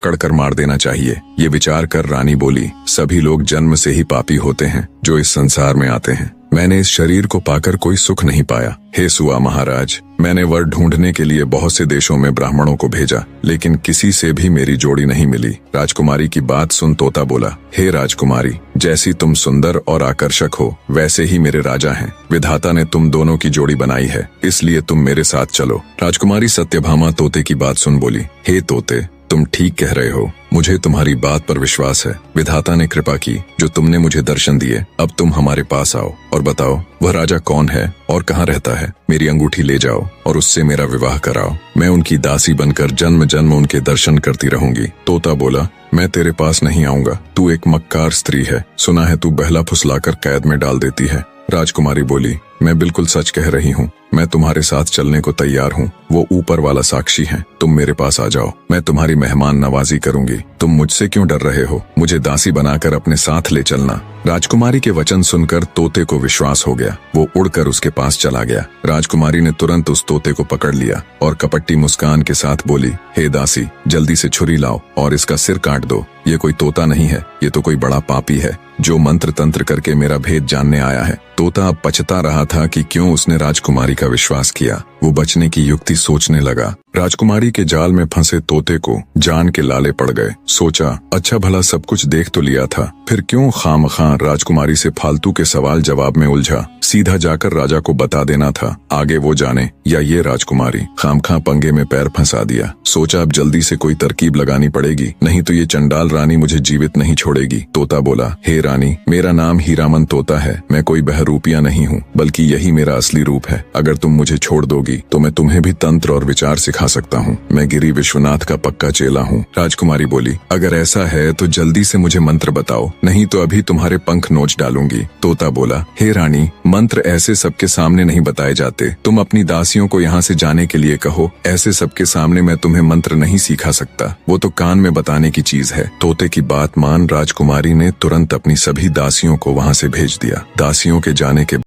कड़कर मार देना चाहिए। ये विचार कर रानी बोली, सभी लोग जन्म से ही पापी होते हैं जो इस संसार में आते हैं। मैंने इस शरीर को पाकर कोई सुख नहीं पाया। हे सुआ महाराज, मैंने वर ढूंढने के लिए बहुत से देशों में ब्राह्मणों को भेजा, लेकिन किसी से भी मेरी जोड़ी नहीं मिली। राजकुमारी की बात सुन तोता बोला, हे राजकुमारी, जैसी तुम सुंदर और आकर्षक हो वैसे ही मेरे राजा हैं। विधाता ने तुम दोनों की जोड़ी बनाई है, इसलिए तुम मेरे साथ चलो। राजकुमारी सत्यभामा तोते की बात सुन बोली, हे तोते, तुम ठीक कह रहे हो, मुझे तुम्हारी बात पर विश्वास है। विधाता ने कृपा की जो तुमने मुझे दर्शन दिए। अब तुम हमारे पास आओ और बताओ वह राजा कौन है और कहाँ रहता है। मेरी अंगूठी ले जाओ और उससे मेरा विवाह कराओ। मैं उनकी दासी बनकर जन्म जन्म उनके दर्शन करती रहूंगी। तोता बोला, मैं तेरे पास नहीं आऊंगा, तू एक मक्कार स्त्री है, सुना है तू बहला फुसलाकर कैद में डाल देती है। राजकुमारी बोली, मैं बिल्कुल सच कह रही हूँ, मैं तुम्हारे साथ चलने को तैयार हूँ। वो ऊपर वाला साक्षी है, तुम मेरे पास आ जाओ, मैं तुम्हारी मेहमान नवाजी करूंगी। तुम मुझसे क्यों डर रहे हो? मुझे दासी बनाकर अपने साथ ले चलना। राजकुमारी के वचन सुनकर तोते को विश्वास हो गया। वो उड़कर उसके पास चला गया। राजकुमारी ने तुरंत उस तोते को पकड़ लिया और कपट्टी मुस्कान के साथ बोली, हे दासी, जल्दी से छुरी लाओ और इसका सिर काट दो। ये कोई तोता नहीं है, ये तो कोई बड़ा पापी है जो मंत्र तंत्र करके मेरा भेद जानने आया है। तोता अब पछता रहा था कि क्यों उसने राजकुमारी का विश्वास किया। वो बचने की युक्ति सोचने लगा। राजकुमारी के जाल में फंसे तोते को जान के लाले पड़ गए। सोचा, अच्छा भला सब कुछ देख तो लिया था, फिर क्यों खामखां राजकुमारी से फालतू के सवाल जवाब में उलझा। सीधा जाकर राजा को बता देना था, आगे वो जाने या ये राजकुमारी। खामखां पंगे में पैर फंसा दिया। सोचा अब जल्दी से कोई तरकीब लगानी पड़ेगी, नहीं तो ये चंडाल रानी मुझे जीवित नहीं छोड़ेगी। तोता बोला, हे रानी, मेरा नाम हीरामन तोता है, मैं कोई बहरूपिया नहीं हूँ, बल्कि यही मेरा असली रूप है। अगर तुम मुझे छोड़ दोगी तो मैं तुम्हें भी तंत्र और विचार सिखा सकता हूँ। मैं गिरी विश्वनाथ का पक्का चेला हूँ। राजकुमारी बोली, अगर ऐसा है तो जल्दी से मुझे मंत्र बताओ, नहीं तो अभी तुम्हारे पंख नोच डालूंगी। तोता बोला, हे रानी, मंत्र ऐसे सबके सामने नहीं बताए जाते। तुम अपनी दासियों को यहाँ से जाने के लिए कहो, ऐसे सबके सामने मैं तुम्हें मंत्र नहीं सिखा सकता, वो तो कान में बताने की चीज है। तोते की बात मान राजकुमारी ने तुरंत अपनी सभी दासियों को वहाँ से भेज दिया। दासियों के जाने के